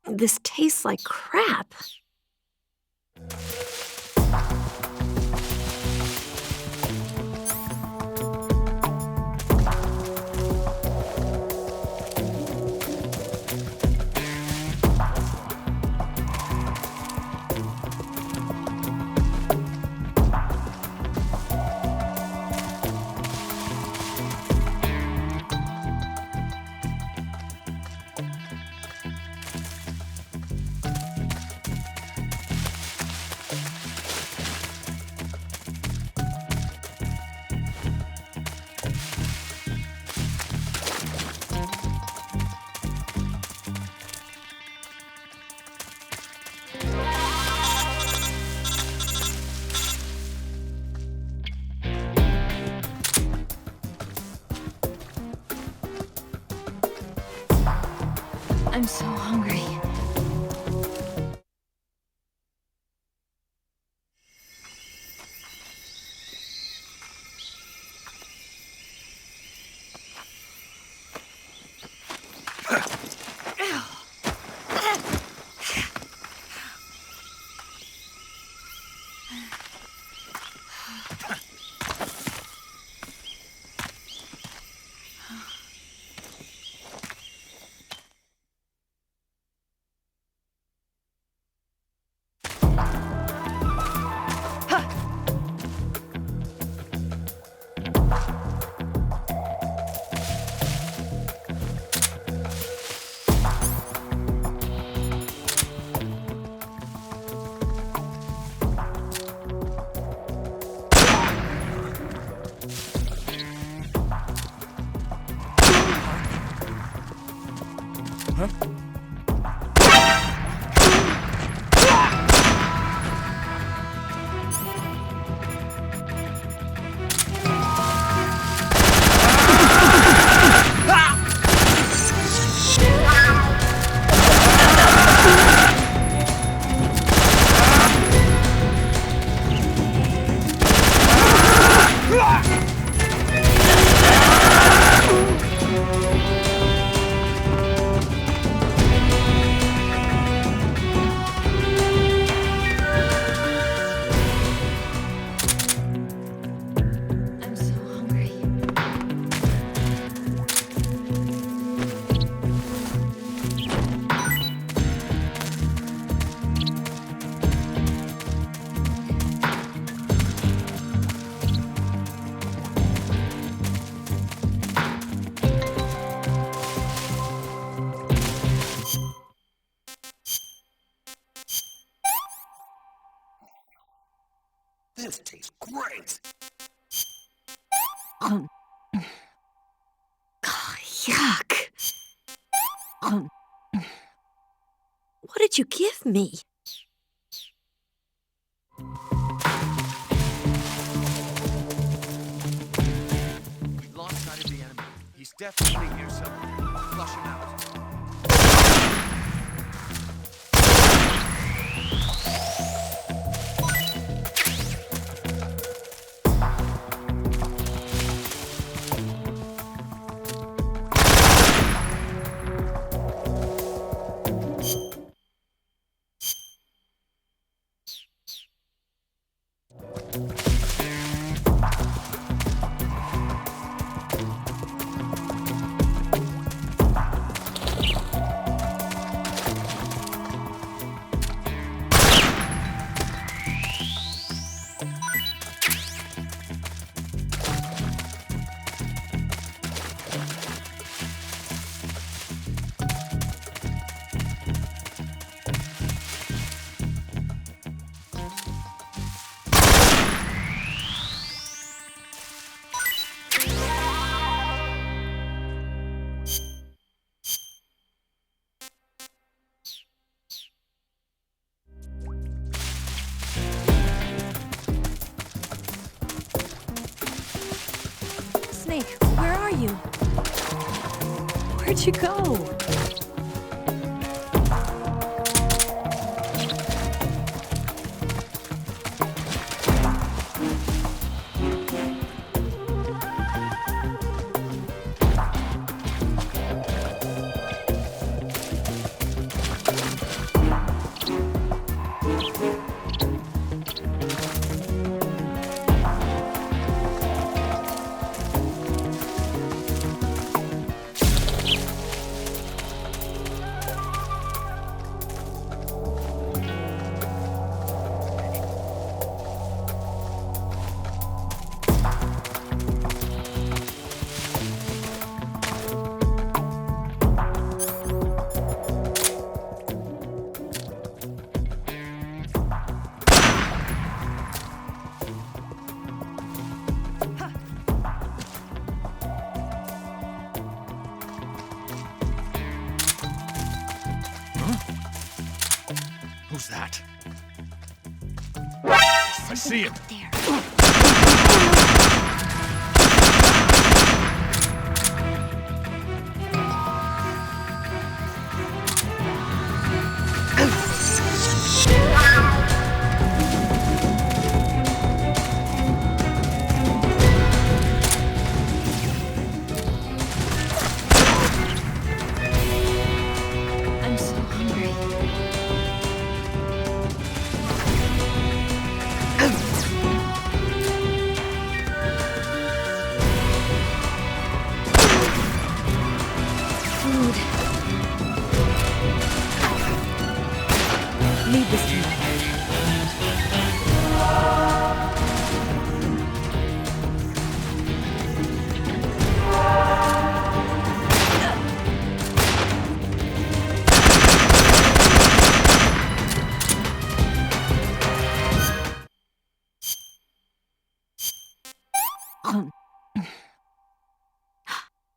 This tastes like crap. I'm so hungry. This tastes great! Yuck. What did you give me? We lost sight of the enemy. He's definitely here somewhere. Flush him out. Snake, where are you? Where'd you go? that? I see it. There. I'm so hungry. Food. Leave this to me.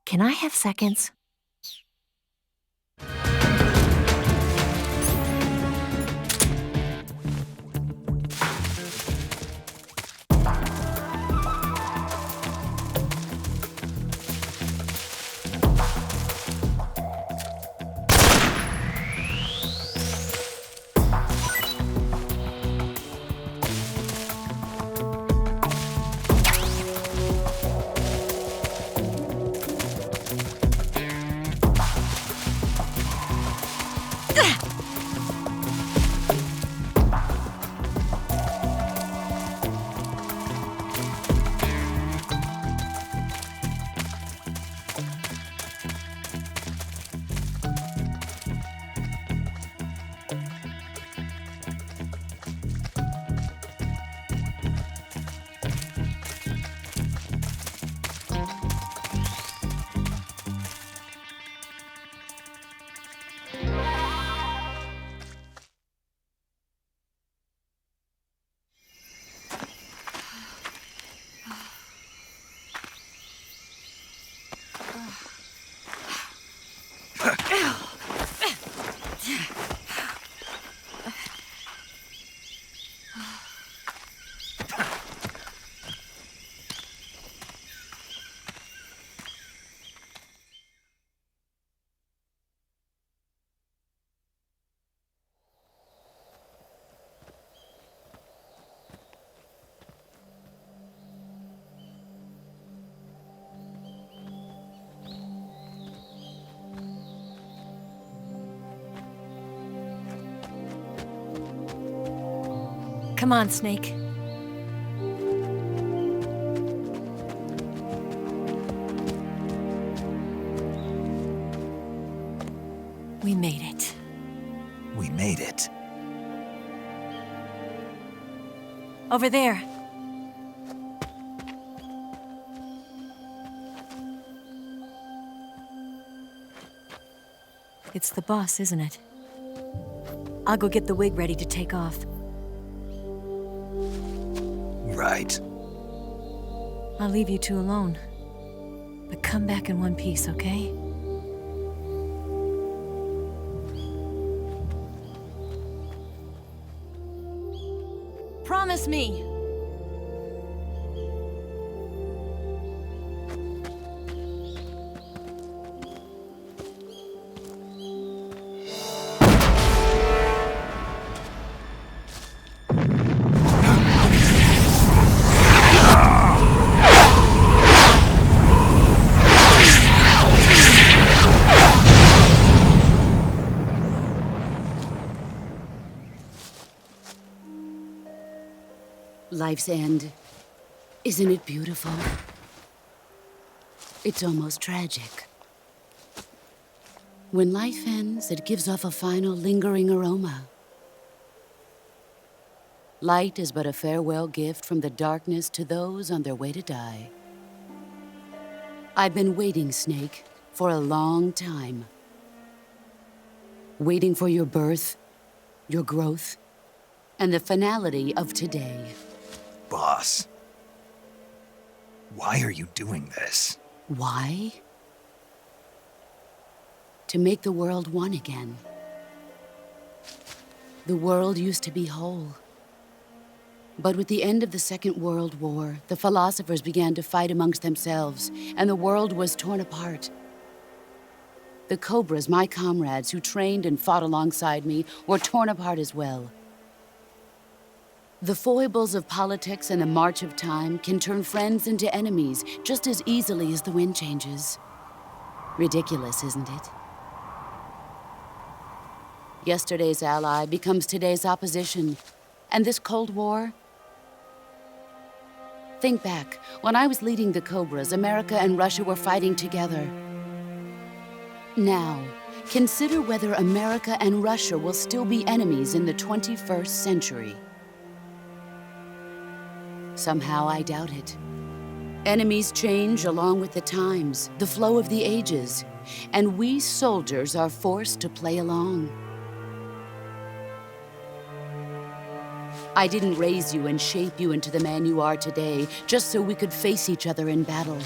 Can I have seconds? Come on, Snake. We made it. We made it. Over there. It's the boss, isn't it? I'll go get the wig ready to take off. Right. I'll leave you two alone. But come back in one piece, okay? Promise me! Life's end. Isn't it beautiful? It's almost tragic. When life ends, it gives off a final lingering aroma. Light is but a farewell gift from the darkness to those on their way to die. I've been waiting, Snake, for a long time. Waiting for your birth, your growth, and the finality of today. Boss. Why are you doing this? Why? To make the world one again. The world used to be whole. But with the end of the Second World War, the philosophers began to fight amongst themselves, and the world was torn apart. The Cobras, my comrades who trained and fought alongside me, were torn apart as well. The foibles of politics and the march of time can turn friends into enemies just as easily as the wind changes. Ridiculous, isn't it? Yesterday's ally becomes today's opposition. And this Cold War? Think back. When I was leading the Cobras, America and Russia were fighting together. Now, consider whether America and Russia will still be enemies in the 21st century. Somehow I doubt it. Enemies change along with the times, the flow of the ages, and we soldiers are forced to play along. I didn't raise you and shape you into the man you are today just so we could face each other in battle.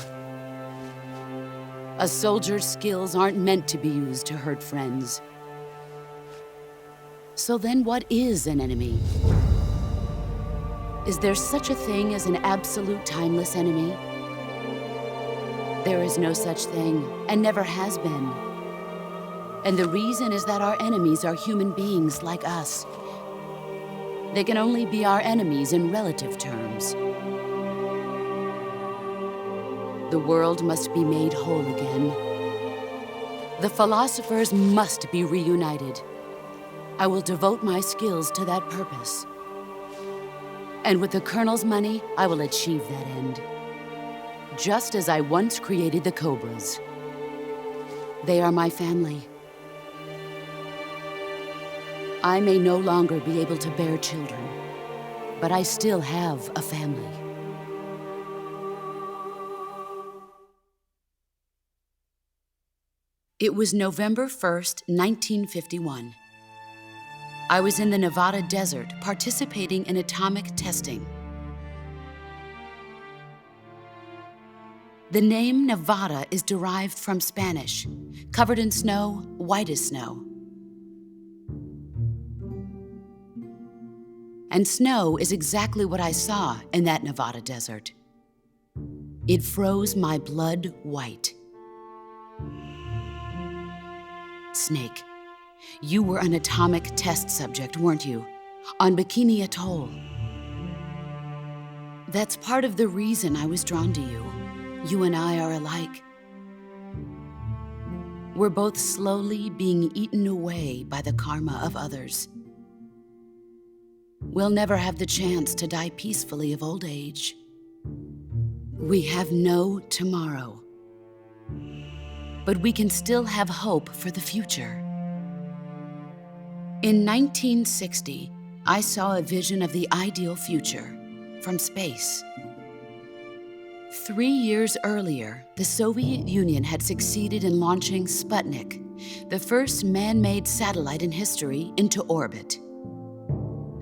A soldier's skills aren't meant to be used to hurt friends. So then what is an enemy? Is there such a thing as an absolute timeless enemy? There is no such thing, and never has been. And the reason is that our enemies are human beings like us. They can only be our enemies in relative terms. The world must be made whole again. The philosophers must be reunited. I will devote my skills to that purpose. And with the Colonel's money, I will achieve that end. Just as I once created the Cobras. They are my family. I may no longer be able to bear children, but I still have a family. It was November 1st, 1951. I was in the Nevada desert participating in atomic testing. The name Nevada is derived from Spanish, covered in snow, white as snow. And snow is exactly what I saw in that Nevada desert. It froze my blood white. Snake, you were an atomic test subject, weren't you? On Bikini Atoll. That's part of the reason I was drawn to you. You and I are alike. We're both slowly being eaten away by the karma of others. We'll never have the chance to die peacefully of old age. We have no tomorrow. But we can still have hope for the future. In 1960, I saw a vision of the ideal future from space. 3 years earlier, the Soviet Union had succeeded in launching Sputnik, the first man-made satellite in history, into orbit.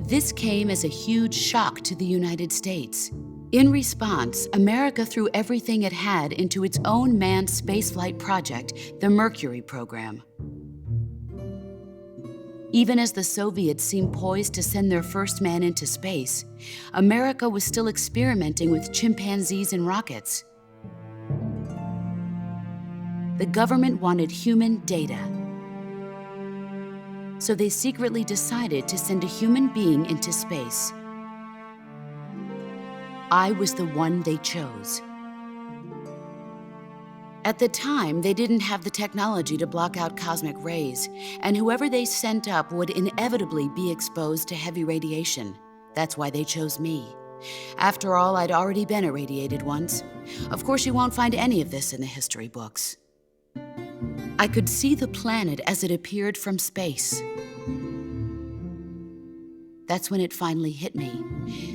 This came as a huge shock to the United States. In response, America threw everything it had into its own manned spaceflight project, the Mercury program. Even as the Soviets seemed poised to send their first man into space, America was still experimenting with chimpanzees and rockets. The government wanted human data. So they secretly decided to send a human being into space. I was the one they chose. At the time, they didn't have the technology to block out cosmic rays, and whoever they sent up would inevitably be exposed to heavy radiation. That's why they chose me. After all, I'd already been irradiated once. Of course, you won't find any of this in the history books. I could see the planet as it appeared from space. That's when it finally hit me.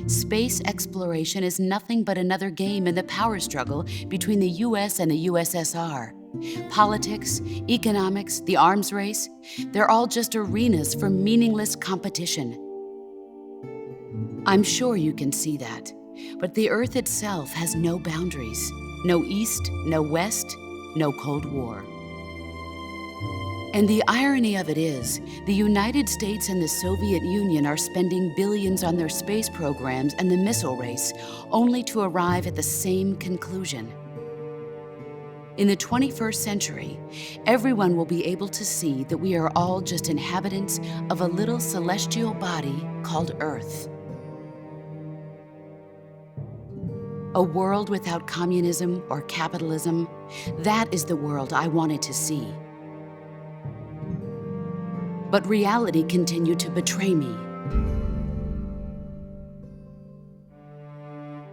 Space exploration is nothing but another game in the power struggle between the US and the USSR. Politics, economics, the arms race, they're all just arenas for meaningless competition. I'm sure you can see that, but the Earth itself has no boundaries. No East, no West, no Cold War. And the irony of it is, the United States and the Soviet Union are spending billions on their space programs and the missile race, only to arrive at the same conclusion. In the 21st century, everyone will be able to see that we are all just inhabitants of a little celestial body called Earth. A world without communism or capitalism, that is the world I wanted to see. But reality continued to betray me.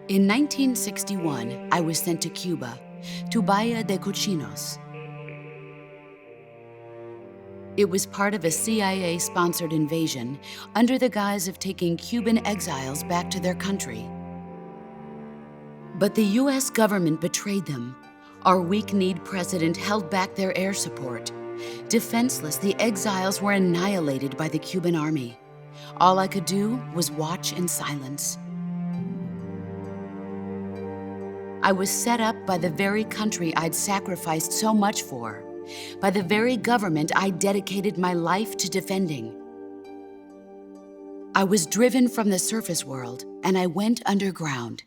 In 1961, I was sent to Cuba, to Bahia de Cochinos. It was part of a CIA-sponsored invasion under the guise of taking Cuban exiles back to their country. But the US government betrayed them. Our weak-kneed president held back their air support. Defenseless, the exiles were annihilated by the Cuban army. All I could do was watch in silence. I was set up by the very country I'd sacrificed so much for, by the very government I dedicated my life to defending. I was driven from the surface world, and I went underground.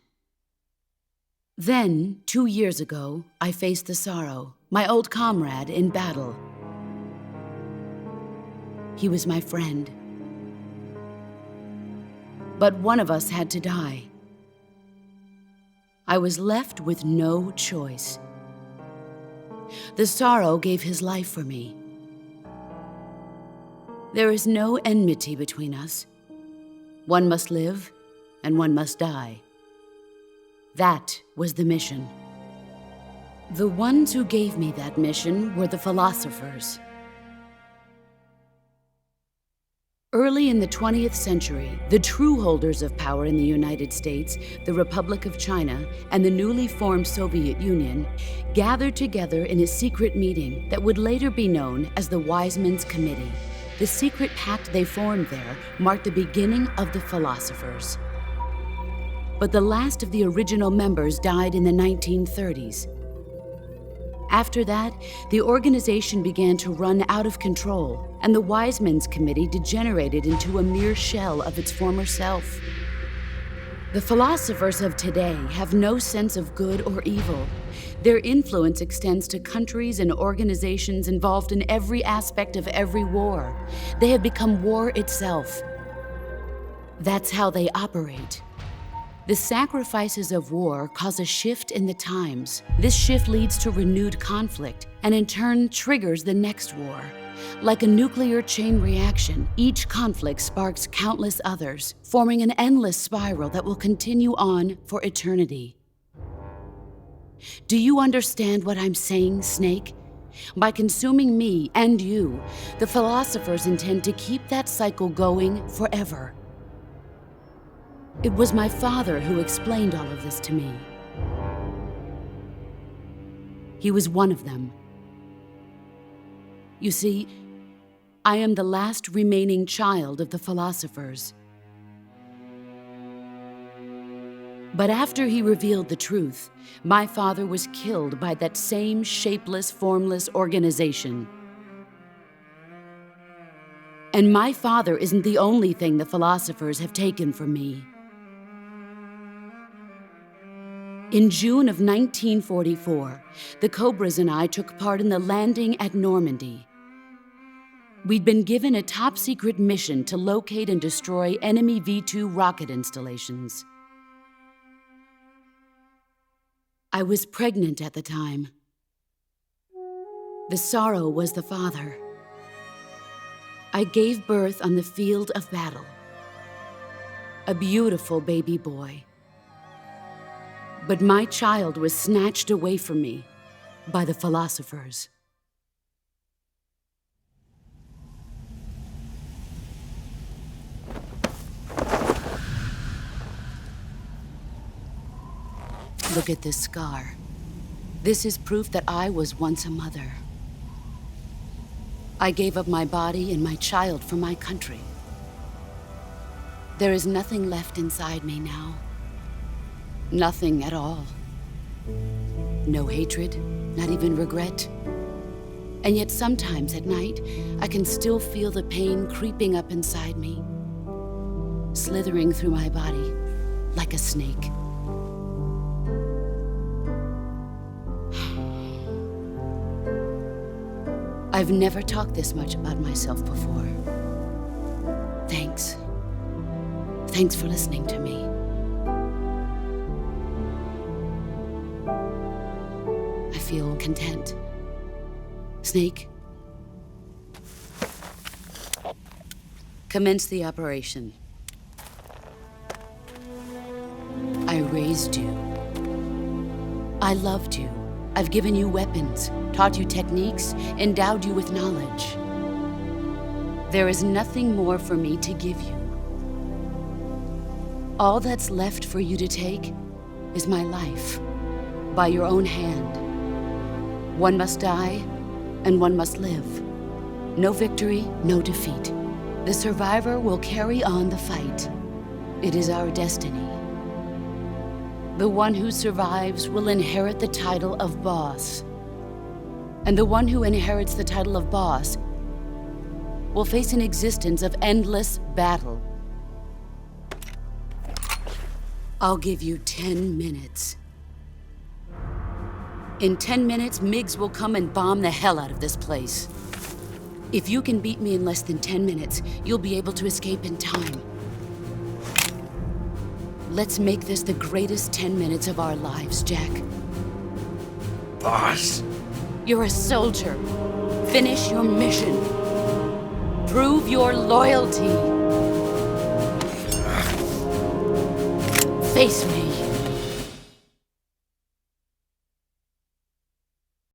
Then, 2 years ago, I faced the Sorrow, my old comrade in battle. He was my friend. But one of us had to die. I was left with no choice. The Sorrow gave his life for me. There is no enmity between us. One must live, and one must die. That was the mission. The ones who gave me that mission were the philosophers. Early in the 20th century, the true holders of power in the United States, the Republic of China, and the newly formed Soviet Union gathered together in a secret meeting that would later be known as the Wise Men's Committee. The secret pact they formed there marked the beginning of the philosophers. But the last of the original members died in the 1930s. After that, the organization began to run out of control, and the Wise Men's Committee degenerated into a mere shell of its former self. The philosophers of today have no sense of good or evil. Their influence extends to countries and organizations involved in every aspect of every war. They have become war itself. That's how they operate. The sacrifices of war cause a shift in the times. This shift leads to renewed conflict, and in turn triggers the next war. Like a nuclear chain reaction, each conflict sparks countless others, forming an endless spiral that will continue on for eternity. Do you understand what I'm saying, Snake? By consuming me and you, the philosophers intend to keep that cycle going forever. It was my father who explained all of this to me. He was one of them. You see, I am the last remaining child of the philosophers. But after he revealed the truth, my father was killed by that same shapeless, formless organization. And my father isn't the only thing the philosophers have taken from me. In June of 1944, the Cobras and I took part in the landing at Normandy. We'd been given a top-secret mission to locate and destroy enemy V-2 rocket installations. I was pregnant at the time. The Sorrow was the father. I gave birth on the field of battle. A beautiful baby boy. But my child was snatched away from me by the philosophers. Look at this scar. This is proof that I was once a mother. I gave up my body and my child for my country. There is nothing left inside me now. Nothing at all. No hatred, not even regret. And yet sometimes at night, I can still feel the pain creeping up inside me, slithering through my body like a snake. I've never talked this much about myself before. Thanks. Thanks for listening to me. I feel content. Snake, commence the operation. I raised you. I loved you. I've given you weapons, taught you techniques, endowed you with knowledge. There is nothing more for me to give you. All that's left for you to take is my life, by your own hand. One must die, and one must live. No victory, no defeat. The survivor will carry on the fight. It is our destiny. The one who survives will inherit the title of boss. And the one who inherits the title of boss will face an existence of endless battle. I'll give you 10 minutes. In 10 minutes, MiGs will come and bomb the hell out of this place. If you can beat me in less than 10 minutes, you'll be able to escape in time. Let's make this the greatest 10 minutes of our lives, Jack. Boss. You're a soldier. Finish your mission. Prove your loyalty. Face me.